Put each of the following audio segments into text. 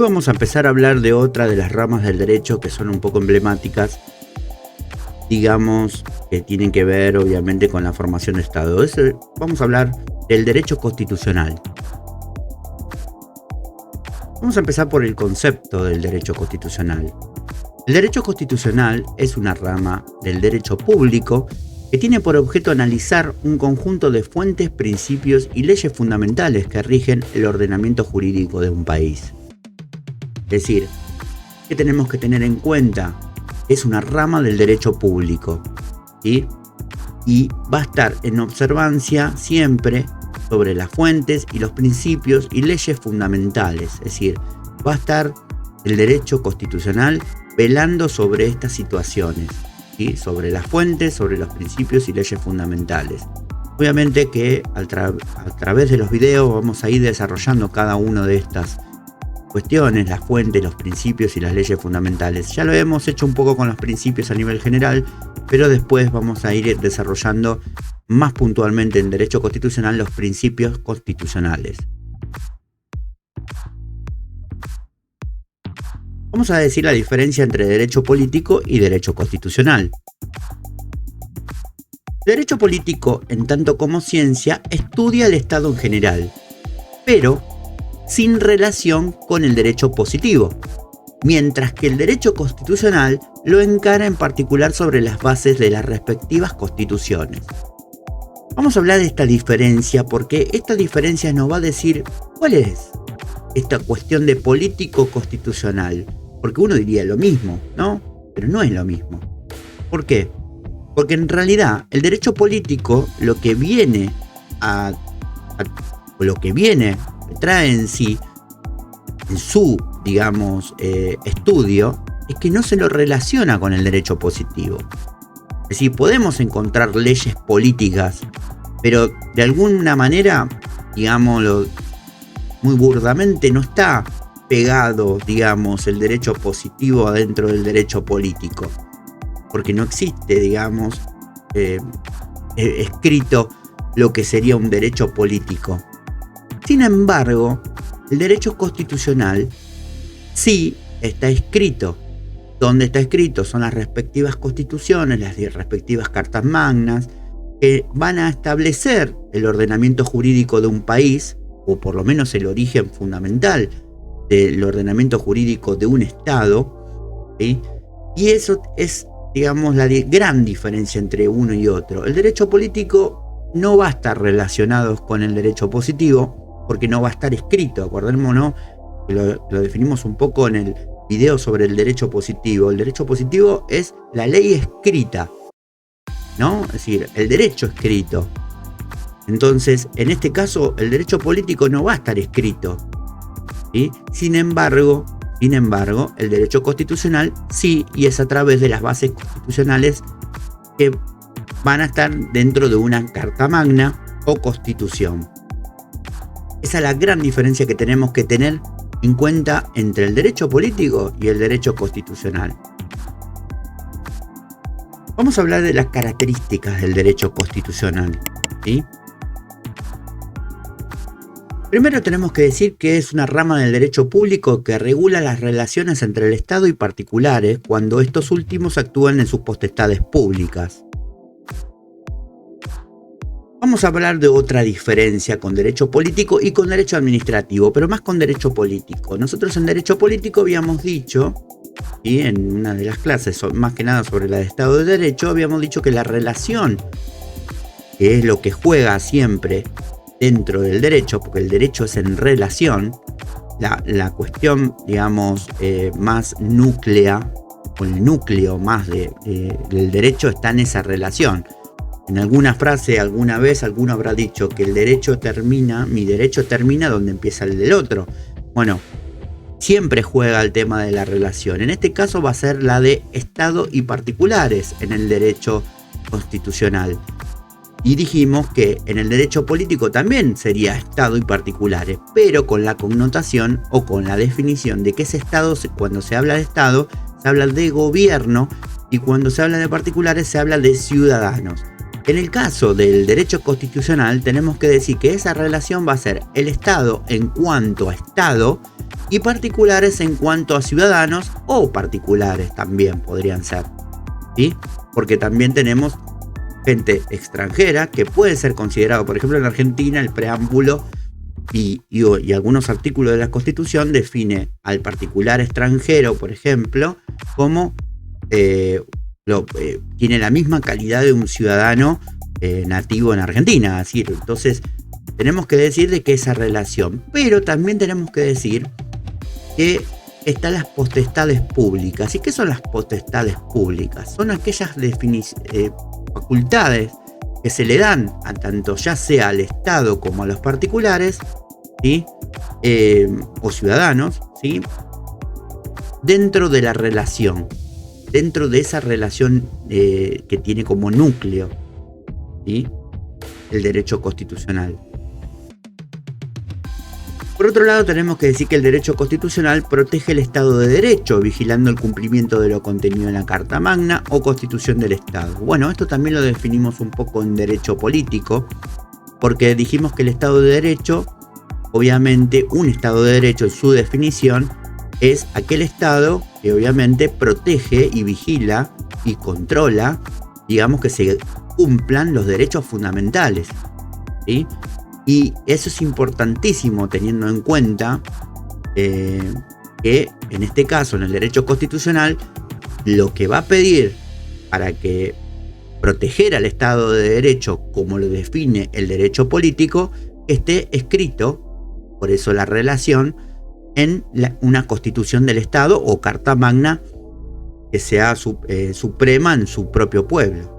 vamos a empezar a hablar de otra de las ramas del derecho que son un poco emblemáticas, digamos, que tienen que ver obviamente con la formación de Estado. Vamos a hablar del derecho constitucional. Vamos a empezar por el concepto del derecho constitucional. El derecho constitucional es una rama del derecho público que tiene por objeto analizar un conjunto de fuentes, principios y leyes fundamentales que rigen el ordenamiento jurídico de un país. Es decir, ¿qué tenemos que tener en cuenta? Es una rama del derecho público, ¿sí? Y va a estar en observancia siempre sobre las fuentes y los principios y leyes fundamentales. Es decir, va a estar el derecho constitucional velando sobre estas situaciones, ¿sí? Sobre las fuentes, sobre los principios y leyes fundamentales. Obviamente que a través de los videos vamos a ir desarrollando cada una de estas cuestiones, las fuentes, los principios y las leyes fundamentales. Ya lo hemos hecho un poco con los principios a nivel general, pero después vamos a ir desarrollando más puntualmente en derecho constitucional los principios constitucionales. Vamos a decir la diferencia entre derecho político y derecho constitucional. Derecho político, en tanto como ciencia, estudia el Estado en general, pero sin relación con el derecho positivo, mientras que el derecho constitucional lo encara en particular sobre las bases de las respectivas constituciones. Vamos a hablar de esta diferencia porque esta diferencia nos va a decir cuál es esta cuestión de político constitucional, porque uno diría lo mismo, ¿no? Pero no es lo mismo. ¿Por qué? Porque en realidad el derecho político lo que viene trae en sí, en su, digamos, estudio, es que no se lo relaciona con el derecho positivo. Es decir, podemos encontrar leyes políticas, pero de alguna manera, digámoslo muy burdamente, no está pegado, digamos, el derecho positivo adentro del derecho político, porque no existe, digamos, escrito lo que sería un derecho político. Sin embargo, el derecho constitucional sí está escrito. Donde está escrito son las respectivas constituciones, las respectivas cartas magnas, que van a establecer el ordenamiento jurídico de un país, o por lo menos el origen fundamental del ordenamiento jurídico de un Estado, ¿sí? Y eso es, digamos, la gran diferencia entre uno y otro. El derecho político no va a estar relacionado con el derecho positivo, porque no va a estar escrito. Acordémonos que lo definimos un poco en el video sobre el derecho positivo. El derecho positivo es la ley escrita, ¿no? Es decir, el derecho escrito. Entonces, en este caso, el derecho político no va a estar escrito, ¿sí? Sin embargo, el derecho constitucional sí, y es a través de las bases constitucionales que van a estar dentro de una carta magna o constitución. Esa es la gran diferencia que tenemos que tener en cuenta entre el derecho político y el derecho constitucional. Vamos a hablar de las características del derecho constitucional, ¿sí? Primero tenemos que decir que es una rama del derecho público que regula las relaciones entre el Estado y particulares cuando estos últimos actúan en sus potestades públicas. Vamos a hablar de otra diferencia con derecho político y con derecho administrativo, pero más con derecho político. Nosotros en derecho político habíamos dicho, y en una de las clases, más que nada sobre el Estado de Derecho, habíamos dicho que la relación, que es lo que juega siempre dentro del derecho, porque el derecho es en relación, la cuestión, digamos, más núclea, o el núcleo más del derecho está en esa relación. En alguna frase, alguna vez, alguno habrá dicho que mi derecho termina donde empieza el del otro. Bueno, siempre juega el tema de la relación. En este caso va a ser la de Estado y particulares en el derecho constitucional. Y dijimos que en el derecho político también sería Estado y particulares, pero con la connotación o con la definición de que ese Estado, cuando se habla de Estado, se habla de gobierno, y cuando se habla de particulares se habla de ciudadanos. En el caso del derecho constitucional tenemos que decir que esa relación va a ser el Estado en cuanto a Estado, y particulares en cuanto a ciudadanos o particulares también podrían ser, ¿sí? Porque también tenemos gente extranjera que puede ser considerado, por ejemplo en Argentina el preámbulo y algunos artículos de la Constitución define al particular extranjero, por ejemplo, como tiene la misma calidad de un ciudadano nativo en Argentina. Así, entonces tenemos que decir de que esa relación, pero también tenemos que decir que están las potestades públicas. ¿Y qué son las potestades públicas? Son aquellas facultades que se le dan a tanto ya sea al Estado como a los particulares, ¿sí? O ciudadanos, ¿sí? Dentro de la relación, dentro de esa relación que tiene como núcleo, ¿sí? El derecho constitucional. Por otro lado, tenemos que decir que el derecho constitucional protege el Estado de Derecho, vigilando el cumplimiento de lo contenido en la Carta Magna o Constitución del Estado. Bueno, esto también lo definimos un poco en derecho político, porque dijimos que el Estado de Derecho, obviamente, un Estado de Derecho en su definición, es aquel Estado que obviamente protege y vigila y controla, digamos, que se cumplan los derechos fundamentales, ¿sí? Y eso es importantísimo teniendo en cuenta que en este caso, en el derecho constitucional, lo que va a pedir para que proteger al Estado de Derecho, como lo define el derecho político, esté escrito, por eso la relación, en una constitución del Estado o Carta Magna que sea suprema en su propio pueblo.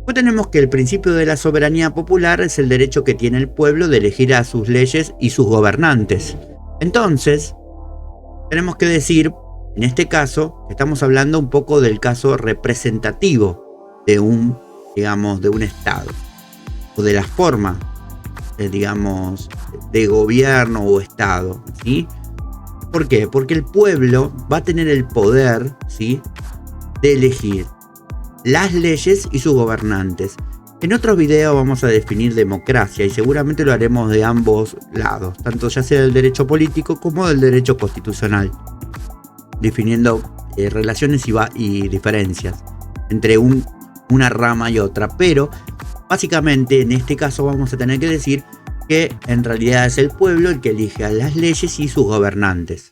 Después tenemos que el principio de la soberanía popular es el derecho que tiene el pueblo de elegir a sus leyes y sus gobernantes. Entonces, tenemos que decir, en este caso, que estamos hablando un poco del caso representativo de un Estado, o de la forma, digamos, de gobierno o Estado, ¿sí? ¿Por qué? Porque el pueblo va a tener el poder, ¿sí?, de elegir las leyes y sus gobernantes. En otros videos vamos a definir democracia y seguramente lo haremos de ambos lados, tanto ya sea del derecho político como del derecho constitucional, definiendo relaciones y diferencias entre una rama y otra, pero básicamente en este caso vamos a tener que decir que en realidad es el pueblo el que elige a las leyes y sus gobernantes.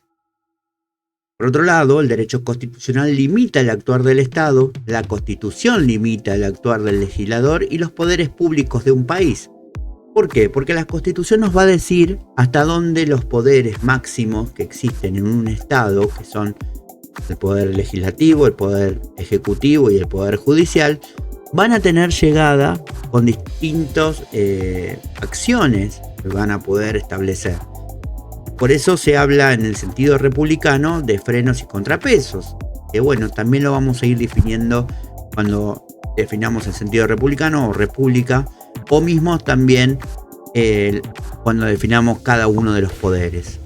Por otro lado, el derecho constitucional limita el actuar del Estado, la Constitución limita el actuar del legislador y los poderes públicos de un país. ¿Por qué? Porque la Constitución nos va a decir hasta dónde los poderes máximos que existen en un Estado, que son el poder legislativo, el poder ejecutivo y el poder judicial, van a tener llegada con distintas acciones que van a poder establecer. Por eso se habla en el sentido republicano de frenos y contrapesos, que bueno, también lo vamos a ir definiendo cuando definamos el sentido republicano o república, o mismo también cuando definamos cada uno de los poderes.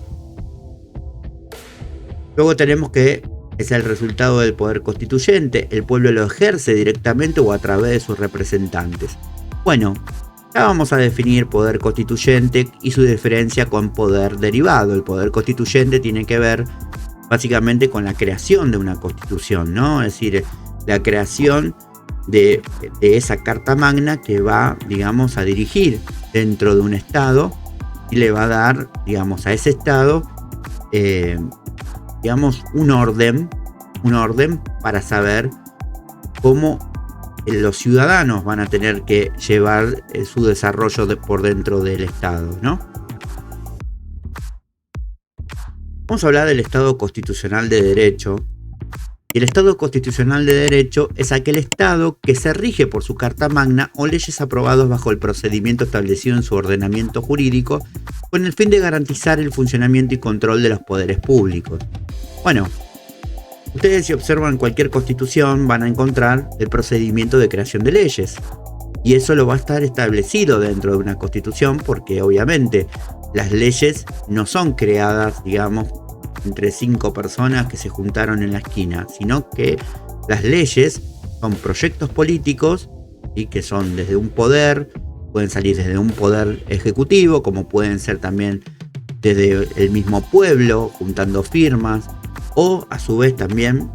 Luego tenemos que es el resultado del poder constituyente, el pueblo lo ejerce directamente o a través de sus representantes. Bueno, ya vamos a definir poder constituyente y su diferencia con poder derivado. El poder constituyente tiene que ver básicamente con la creación de una constitución, ¿no? Es decir, la creación de esa Carta Magna que va, digamos, a dirigir dentro de un Estado y le va a dar, digamos, a ese Estado, digamos, un orden para saber cómo los ciudadanos van a tener que llevar su desarrollo por dentro del Estado, ¿no? Vamos a hablar del Estado constitucional de derecho. Y el Estado constitucional de derecho es aquel Estado que se rige por su Carta Magna o leyes aprobadas bajo el procedimiento establecido en su ordenamiento jurídico con el fin de garantizar el funcionamiento y control de los poderes públicos. Bueno, ustedes si observan cualquier constitución van a encontrar el procedimiento de creación de leyes. Y eso lo va a estar establecido dentro de una constitución porque obviamente las leyes no son creadas, digamos, entre 5 personas que se juntaron en la esquina, sino que las leyes son proyectos políticos y que son desde un poder pueden salir desde un poder ejecutivo, como pueden ser también desde el mismo pueblo, juntando firmas, o a su vez también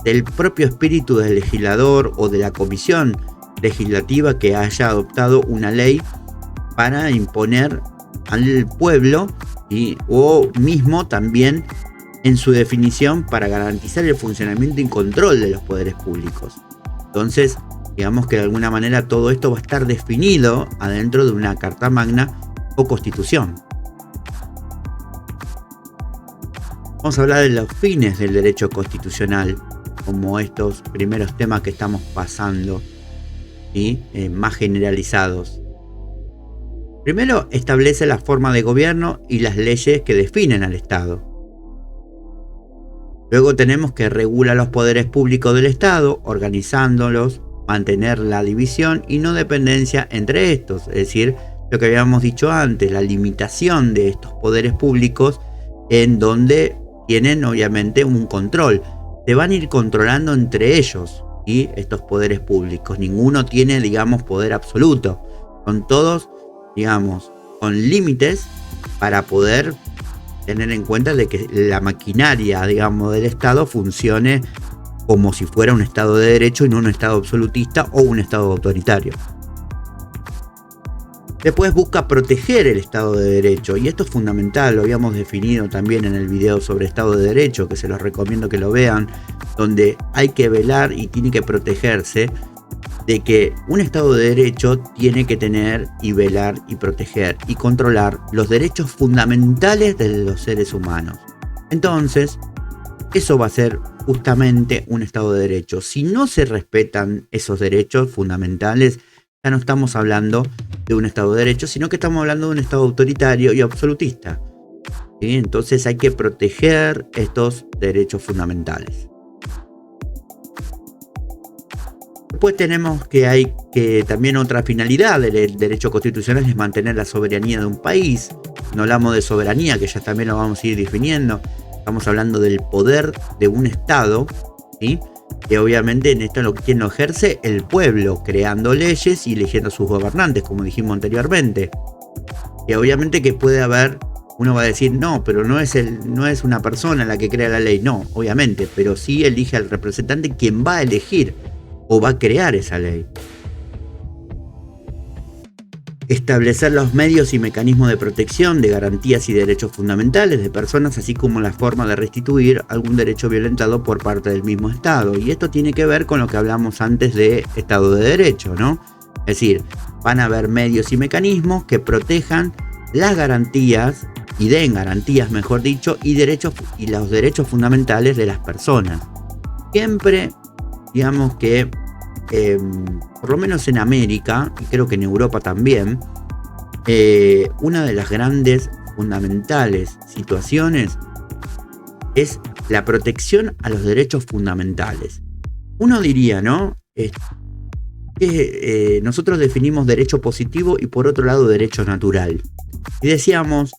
del propio espíritu del legislador o de la comisión legislativa que haya adoptado una ley para imponer al pueblo o mismo también en su definición para garantizar el funcionamiento y control de los poderes públicos. Entonces, digamos que de alguna manera todo esto va a estar definido adentro de una Carta Magna o Constitución. Vamos a hablar de los fines del derecho constitucional, como estos primeros temas que estamos pasando, ¿sí? Más generalizados. Primero, establece la forma de gobierno y las leyes que definen al Estado. Luego tenemos que regula los poderes públicos del Estado, organizándolos, mantener la división y no dependencia entre estos, es decir, lo que habíamos dicho antes, la limitación de estos poderes públicos en donde tienen obviamente un control. Se van a ir controlando entre ellos y estos poderes públicos. Ninguno tiene, digamos, poder absoluto. Son todos, digamos, con límites para poder tener en cuenta de que la maquinaria, digamos, del Estado funcione como si fuera un Estado de Derecho y no un Estado absolutista o un Estado autoritario. Después busca proteger el Estado de Derecho, y esto es fundamental, lo habíamos definido también en el video sobre Estado de Derecho, que se los recomiendo que lo vean, donde hay que velar y tiene que protegerse de que un Estado de Derecho tiene que tener y velar y proteger y controlar los derechos fundamentales de los seres humanos. Entonces, eso va a ser justamente un Estado de Derecho. Si no se respetan esos derechos fundamentales, ya no estamos hablando de un Estado de Derecho, sino que estamos hablando de un Estado autoritario y absolutista. ¿Sí? Entonces hay que proteger estos derechos fundamentales. Después tenemos que hay que también otra finalidad del derecho constitucional es mantener la soberanía de un país. No hablamos de soberanía, que ya también lo vamos a ir definiendo. Estamos hablando del poder de un Estado, ¿sí? Que obviamente en esto quien lo ejerce el pueblo, creando leyes y eligiendo a sus gobernantes, como dijimos anteriormente. Y obviamente que puede haber, uno va a decir, no, pero no es una persona la que crea la ley, no, obviamente, pero sí elige al representante quien va a elegir o va a crear esa ley. Establecer los medios y mecanismos de protección de garantías y derechos fundamentales de personas, así como la forma de restituir algún derecho violentado por parte del mismo Estado. Y esto tiene que ver con lo que hablamos antes de Estado de Derecho, ¿no? Es decir, van a haber medios y mecanismos que protejan las garantías y den garantías, mejor dicho, y los derechos fundamentales de las personas. Siempre, digamos que por lo menos en América, y creo que en Europa también, una de las grandes fundamentales situaciones es la protección a los derechos fundamentales. Uno diría, ¿no? Que nosotros definimos derecho positivo y por otro lado derecho natural. Y decíamos,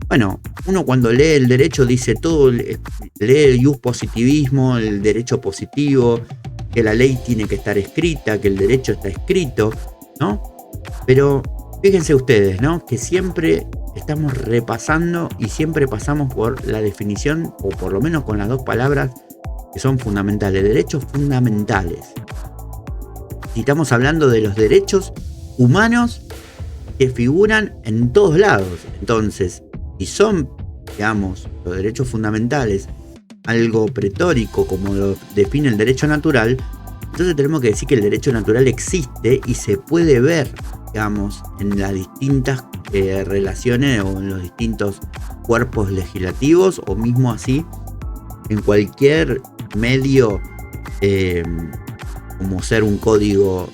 bueno, uno cuando lee el derecho dice todo, lee el ius positivismo, el derecho positivo, que la ley tiene que estar escrita, que el derecho está escrito, ¿no? Pero fíjense ustedes, ¿no? Que siempre estamos repasando y siempre pasamos por la definición, o por lo menos con las dos palabras que son fundamentales, derechos fundamentales. Y estamos hablando de los derechos humanos que figuran en todos lados. Entonces, si son, digamos, los derechos fundamentales algo pretórico como lo define el derecho natural, entonces tenemos que decir que el derecho natural existe y se puede ver, digamos, en las distintas relaciones o en los distintos cuerpos legislativos o mismo así en cualquier medio, como ser un código,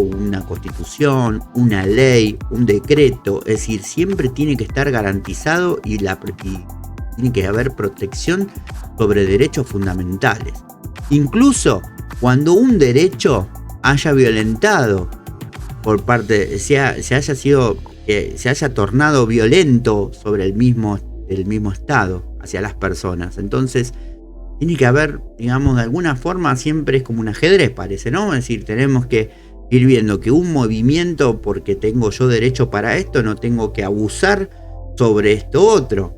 una constitución, una ley, un decreto. Es decir, siempre tiene que estar garantizado y tiene que haber protección sobre derechos fundamentales. Incluso cuando un derecho haya violentado por parte, se haya tornado violento sobre el mismo Estado hacia las personas. Entonces, tiene que haber, digamos, de alguna forma, siempre es como un ajedrez, parece, ¿no? Es decir, tenemos que ir viendo que un movimiento, porque tengo yo derecho para esto, no tengo que abusar sobre esto otro.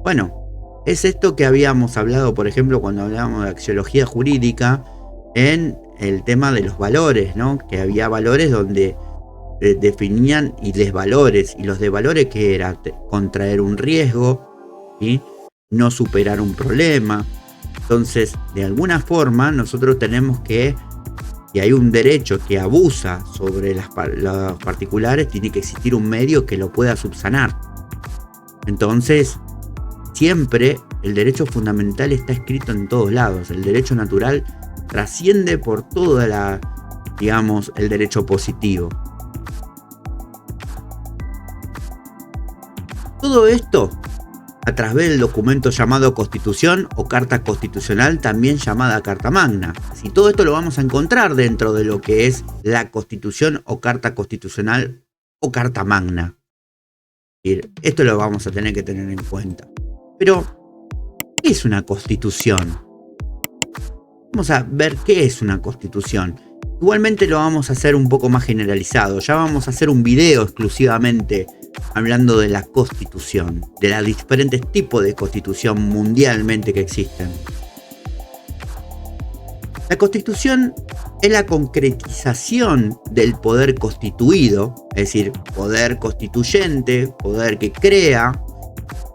Bueno, es esto que habíamos hablado, por ejemplo, cuando hablábamos de axiología jurídica, en el tema de los valores, ¿no? Que había valores donde definían y desvalores, y los desvalores que era contraer un riesgo, ¿sí? No superar un problema. Entonces, de alguna forma, nosotros tenemos que, si hay un derecho que abusa sobre los particulares, tiene que existir un medio que lo pueda subsanar. Entonces, siempre el derecho fundamental está escrito en todos lados. El derecho natural trasciende por toda el derecho positivo. Todo esto a través del documento llamado Constitución o Carta Constitucional, también llamada Carta Magna. Si todo esto lo vamos a encontrar dentro de lo que es la Constitución o Carta Constitucional o Carta Magna. Esto lo vamos a tener que tener en cuenta. Pero, ¿qué es una constitución? Vamos a ver qué es una constitución. Igualmente lo vamos a hacer un poco más generalizado. Ya vamos a hacer un video exclusivamente hablando de la constitución, de los diferentes tipos de constitución mundialmente que existen. La constitución es la concretización del poder constituido, es decir, poder constituyente, poder que crea,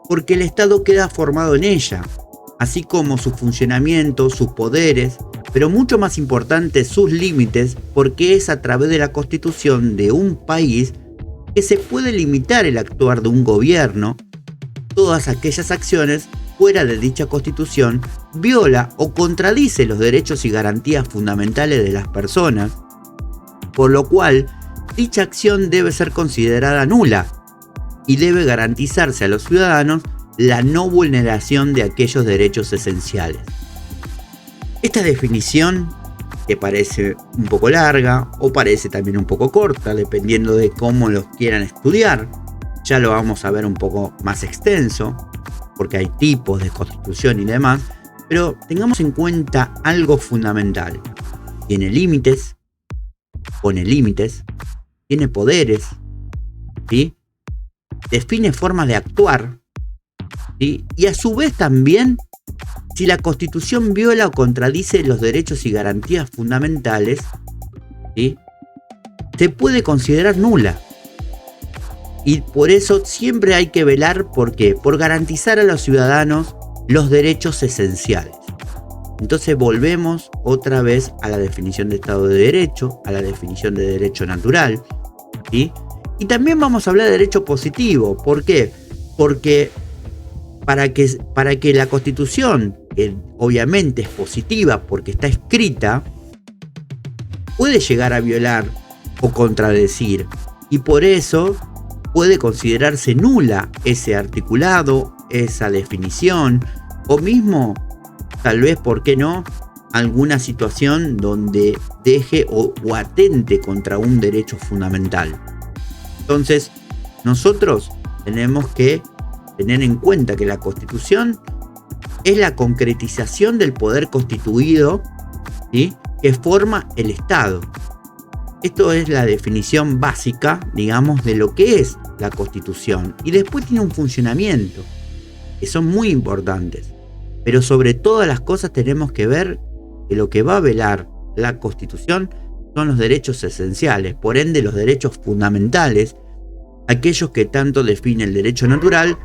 porque el Estado queda formado en ella, así como su funcionamiento, sus poderes, pero mucho más importante sus límites, porque es a través de la constitución de un país que se puede limitar el actuar de un gobierno. Todas aquellas acciones fuera de dicha constitución viola o contradice los derechos y garantías fundamentales de las personas, por lo cual dicha acción debe ser considerada nula y debe garantizarse a los ciudadanos la no vulneración de aquellos derechos esenciales. Esta definición, que parece un poco larga o parece también un poco corta, dependiendo de cómo los quieran estudiar, ya lo vamos a ver un poco más extenso, porque hay tipos de constitución y demás, pero tengamos en cuenta algo fundamental. Tiene límites, pone límites, tiene poderes, ¿sí? Define formas de actuar, ¿sí? Y a su vez también, si la Constitución viola o contradice los derechos y garantías fundamentales, ¿sí?, se puede considerar nula. Y por eso siempre hay que velar, ¿por qué? Por garantizar a los ciudadanos los derechos esenciales. Entonces volvemos otra vez a la definición de Estado de Derecho, a la definición de derecho natural, ¿sí? Y también vamos a hablar de derecho positivo. ¿Por qué? Porque para que la Constitución, que obviamente es positiva porque está escrita, puede llegar a violar o contradecir, y por eso puede considerarse nula ese articulado, esa definición, o mismo, tal vez, ¿por qué no?, alguna situación donde deje o atente contra un derecho fundamental. Entonces, nosotros tenemos que tener en cuenta que la Constitución es la concretización del poder constituido, ¿sí?, que forma el Estado. Esto es la definición básica, digamos, de lo que es la Constitución. Y después tiene un funcionamiento, que son muy importantes. Pero sobre todas las cosas tenemos que ver que lo que va a velar la Constitución son los derechos esenciales, por ende los derechos fundamentales, aquellos que tanto define el derecho natural,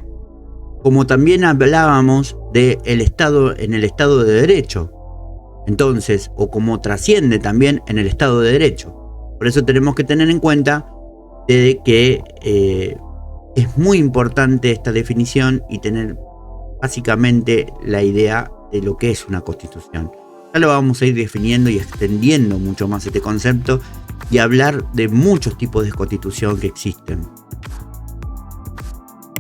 como también hablábamos de el Estado en el Estado de Derecho. Entonces, o como trasciende también en el Estado de Derecho. Por eso tenemos que tener en cuenta de que es muy importante esta definición y tener básicamente la idea de lo que es una constitución. Ya lo vamos a ir definiendo y extendiendo mucho más este concepto y hablar de muchos tipos de constitución que existen.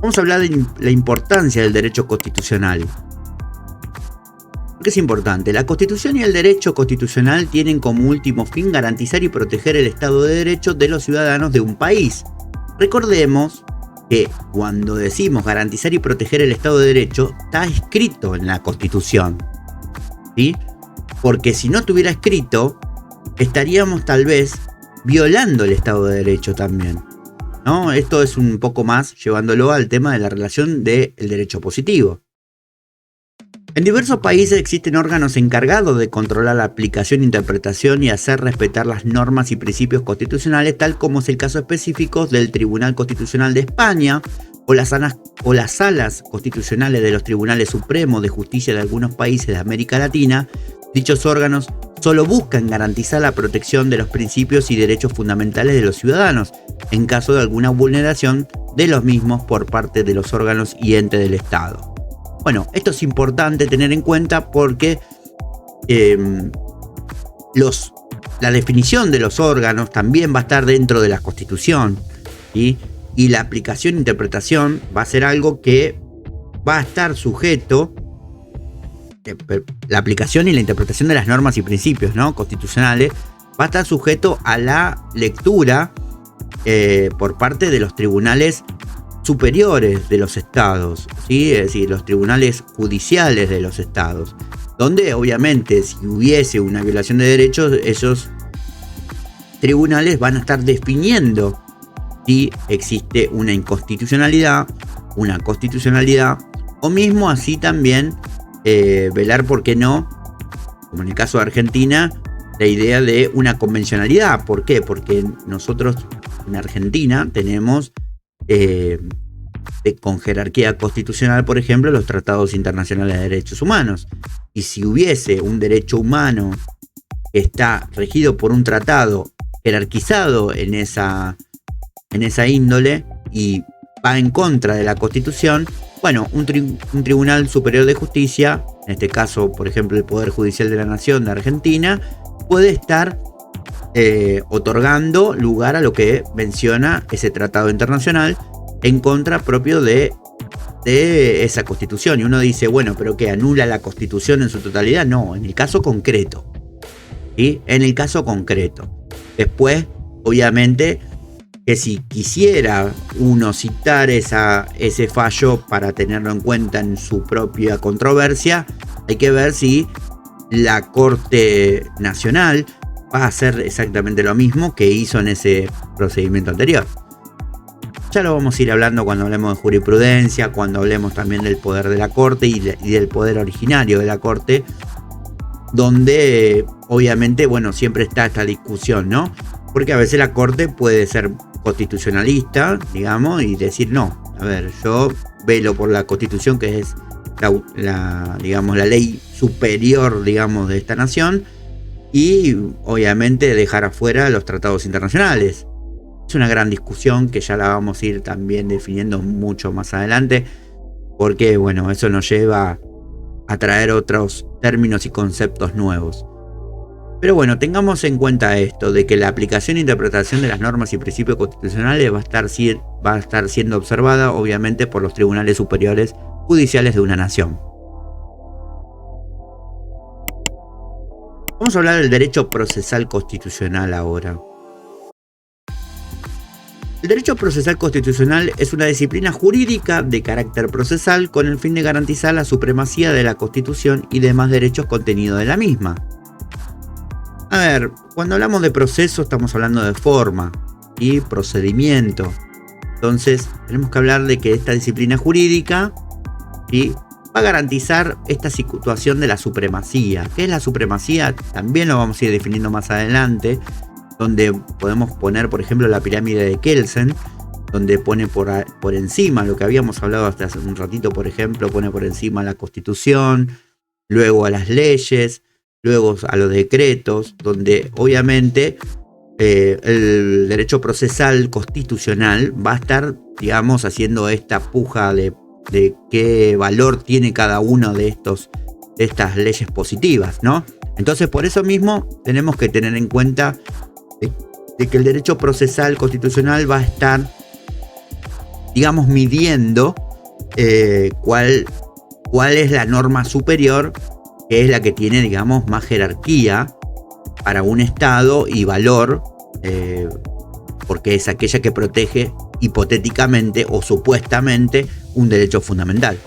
Vamos a hablar de la importancia del derecho constitucional. ¿Por qué es importante? La Constitución y el derecho constitucional tienen como último fin garantizar y proteger el Estado de Derecho de los ciudadanos de un país. Recordemos que cuando decimos garantizar y proteger el Estado de Derecho, está escrito en la Constitución, ¿sí? Porque si no estuviera escrito, estaríamos tal vez violando el Estado de Derecho también, ¿no? Esto es un poco más llevándolo al tema de la relación del derecho positivo. En diversos países existen órganos encargados de controlar la aplicación, interpretación y hacer respetar las normas y principios constitucionales, tal como es el caso específico del Tribunal Constitucional de España o las salas constitucionales de los Tribunales Supremos de Justicia de algunos países de América Latina. Dichos órganos solo buscan garantizar la protección de los principios y derechos fundamentales de los ciudadanos, en caso de alguna vulneración de los mismos por parte de los órganos y entes del Estado. Bueno, esto es importante tener en cuenta porque la definición de los órganos también va a estar dentro de la Constitución, ¿sí? Y la aplicación e interpretación va a ser algo que va a estar sujeto, la aplicación y la interpretación de las normas y principios, ¿no?, constitucionales, va a estar sujeto a la lectura por parte de los tribunales superiores de los estados, ¿sí? Es decir, los tribunales judiciales de los estados, donde obviamente si hubiese una violación de derechos, esos tribunales van a estar definiendo si existe una inconstitucionalidad, una constitucionalidad, o mismo así también velar, ¿por qué no?, como en el caso de Argentina, la idea de una convencionalidad. ¿Por qué? Porque nosotros en Argentina tenemos con jerarquía constitucional, por ejemplo, los tratados internacionales de derechos humanos. Y si hubiese un derecho humano que está regido por un tratado jerarquizado en esa índole y va en contra de la Constitución, bueno, un Tribunal Superior de Justicia, en este caso, por ejemplo, el Poder Judicial de la Nación de Argentina, puede estar otorgando lugar a lo que menciona ese tratado internacional en contra propio de esa Constitución. Y uno dice, bueno, pero ¿qué? ¿Anula la Constitución en su totalidad? No, en el caso concreto, ¿sí? En el caso concreto. Después, obviamente, que si quisiera uno citar ese fallo para tenerlo en cuenta en su propia controversia, hay que ver si la Corte Nacional va a hacer exactamente lo mismo que hizo en ese procedimiento anterior. Ya lo vamos a ir hablando cuando hablemos de jurisprudencia, cuando hablemos también del poder de la Corte y del poder originario de la Corte, donde obviamente, bueno, siempre está esta discusión, ¿no? Porque a veces la Corte puede ser constitucionalista, digamos, y decir, no, a ver, yo velo por la Constitución, que es digamos, la ley superior, digamos, de esta nación, y obviamente dejar afuera los tratados internacionales. Es una gran discusión que ya la vamos a ir también definiendo mucho más adelante, porque bueno, eso nos lleva a traer otros términos y conceptos nuevos. Pero bueno, tengamos en cuenta esto, de que la aplicación e interpretación de las normas y principios constitucionales va a estar siendo observada obviamente por los tribunales superiores judiciales de una nación. Vamos a hablar del derecho procesal constitucional ahora. El derecho procesal constitucional es una disciplina jurídica de carácter procesal con el fin de garantizar la supremacía de la Constitución y demás derechos contenidos de la misma. A ver, cuando hablamos de proceso estamos hablando de forma y procedimiento. Entonces tenemos que hablar de que esta disciplina jurídica, ¿sí?, va a garantizar esta situación de la supremacía. ¿Qué es la supremacía? También lo vamos a ir definiendo más adelante, donde podemos poner, por ejemplo, la pirámide de Kelsen, donde pone por encima lo que habíamos hablado hasta hace un ratito, por ejemplo, pone por encima la Constitución, luego a las leyes, luego a los decretos, donde obviamente el derecho procesal constitucional va a estar, digamos, haciendo esta puja de qué valor tiene cada uno de estas leyes positivas, ¿no? Entonces, por eso mismo tenemos que tener en cuenta de que el derecho procesal constitucional va a estar, digamos, midiendo cuál es la norma superior, que es la que tiene, digamos, más jerarquía para un Estado y valor, porque es aquella que protege hipotéticamente o supuestamente un derecho fundamental.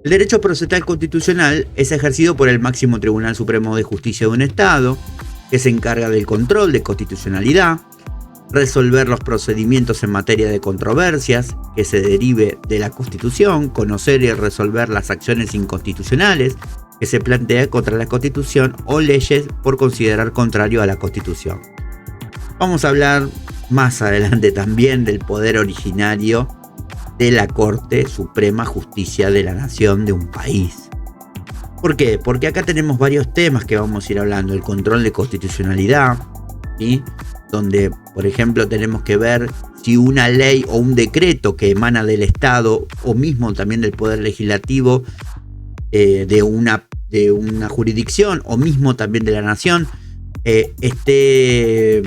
El derecho procesal constitucional es ejercido por el máximo Tribunal Supremo de Justicia de un Estado, que se encarga del control de constitucionalidad, resolver los procedimientos en materia de controversias que se derive de la Constitución, conocer y resolver las acciones inconstitucionales que se plantea contra la Constitución o leyes por considerar contrario a la Constitución. Vamos a hablar más adelante también del poder originario de la Corte Suprema Justicia de la Nación de un país. ¿Por qué? Porque acá tenemos varios temas que vamos a ir hablando. El control de constitucionalidad, ¿sí? Donde, por ejemplo, tenemos que ver si una ley o un decreto que emana del Estado o mismo también del Poder Legislativo de una jurisdicción o mismo también de la nación esté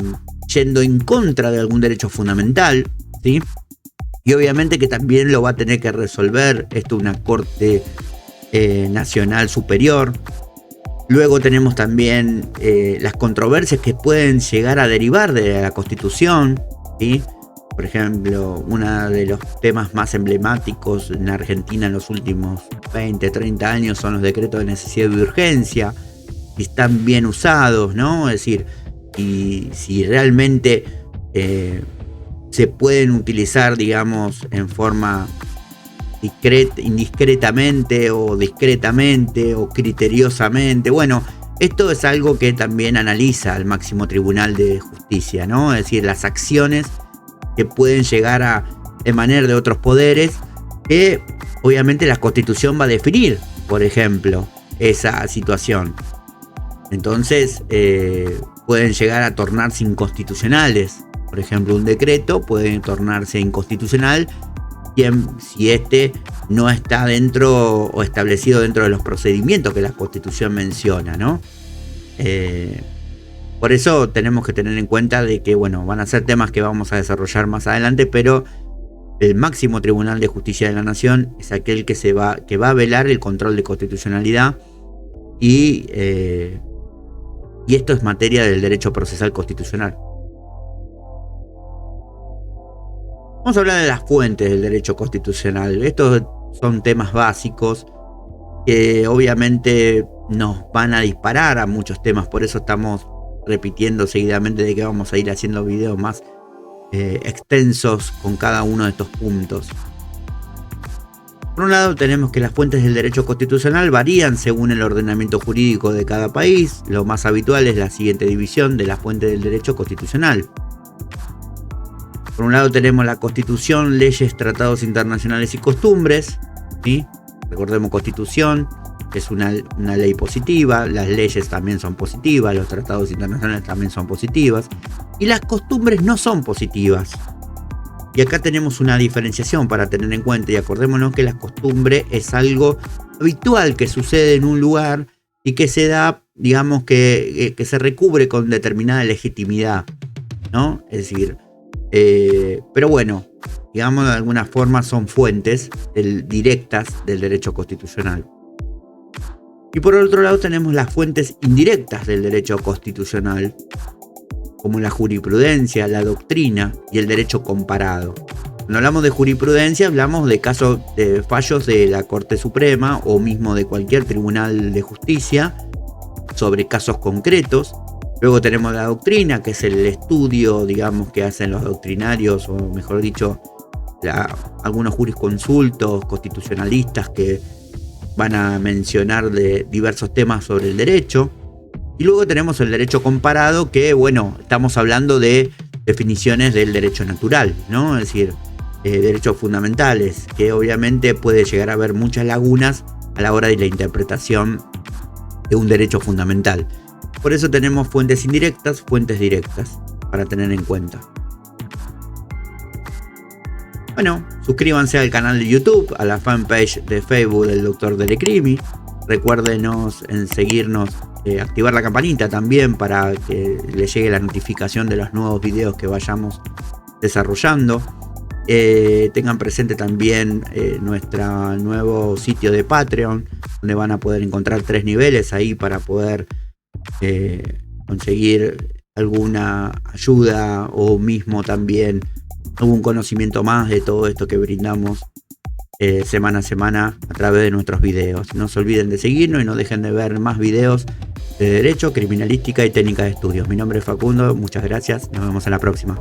yendo en contra de algún derecho fundamental, ¿sí? Y obviamente que también lo va a tener que resolver una Corte Nacional Superior. Luego tenemos también las controversias que pueden llegar a derivar de la Constitución, ¿sí? Por ejemplo, uno de los temas más emblemáticos en Argentina en los últimos 20, 30 años son los decretos de necesidad y urgencia, si están bien usados, ¿no? Es decir, y si realmente se pueden utilizar, digamos, en forma indiscretamente o discretamente o criteriosamente. Bueno, esto es algo que también analiza el máximo tribunal de justicia, ¿no? Es decir, las acciones que pueden llegar a emanar de otros poderes que obviamente la Constitución va a definir, por ejemplo, esa situación. Entonces pueden llegar a tornarse inconstitucionales. Por ejemplo, un decreto puede tornarse inconstitucional si este no está dentro o establecido dentro de los procedimientos que la Constitución menciona, ¿no? Por eso tenemos que tener en cuenta de que, bueno, van a ser temas que vamos a desarrollar más adelante, pero el máximo tribunal de justicia de la nación es aquel que va a velar el control de constitucionalidad y esto es materia del derecho procesal constitucional. Vamos a hablar de las fuentes del derecho constitucional. Estos son temas básicos que obviamente nos van a disparar a muchos temas, por eso estamos repitiendo seguidamente de que vamos a ir haciendo videos más extensos con cada uno de estos puntos. Por un lado tenemos que las fuentes del derecho constitucional varían según el ordenamiento jurídico de cada país. Lo más habitual es la siguiente división de las fuentes del derecho constitucional. Por un lado tenemos la Constitución, leyes, tratados internacionales y costumbres, ¿sí? Recordemos, Constitución es una ley positiva, las leyes también son positivas, los tratados internacionales también son positivas, y las costumbres no son positivas. Y acá tenemos una diferenciación para tener en cuenta, y acordémonos que la costumbre es algo habitual que sucede en un lugar y que se da, digamos, que se recubre con determinada legitimidad, ¿no? Es decir, pero bueno, digamos, de alguna forma son fuentes directas del derecho constitucional. Y por otro lado tenemos las fuentes indirectas del derecho constitucional, como la jurisprudencia, la doctrina y el derecho comparado. Cuando hablamos de jurisprudencia hablamos de casos de fallos de la Corte Suprema o mismo de cualquier tribunal de justicia sobre casos concretos. Luego tenemos la doctrina, que es el estudio, digamos, que hacen los doctrinarios, o mejor dicho, algunos jurisconsultos constitucionalistas que van a mencionar de diversos temas sobre el derecho. Y luego tenemos el derecho comparado, que, bueno, estamos hablando de definiciones del derecho natural, ¿no? Es decir, derechos fundamentales, que obviamente puede llegar a haber muchas lagunas a la hora de la interpretación de un derecho fundamental. Por eso tenemos fuentes indirectas, fuentes directas, para tener en cuenta. Bueno, suscríbanse al canal de YouTube, a la fanpage de Facebook del Dr. Delecrimi. Recuérdenos en seguirnos, activar la campanita también para que les llegue la notificación de los nuevos videos que vayamos desarrollando. Tengan presente también nuestro nuevo sitio de Patreon, donde van a poder encontrar 3 niveles ahí para poder conseguir alguna ayuda o mismo también algún conocimiento más de todo esto que brindamos semana a semana a través de nuestros videos. No se olviden de seguirnos y no dejen de ver más videos de Derecho, Criminalística y Técnica de Estudios. Mi nombre es Facundo, muchas gracias, nos vemos en la próxima.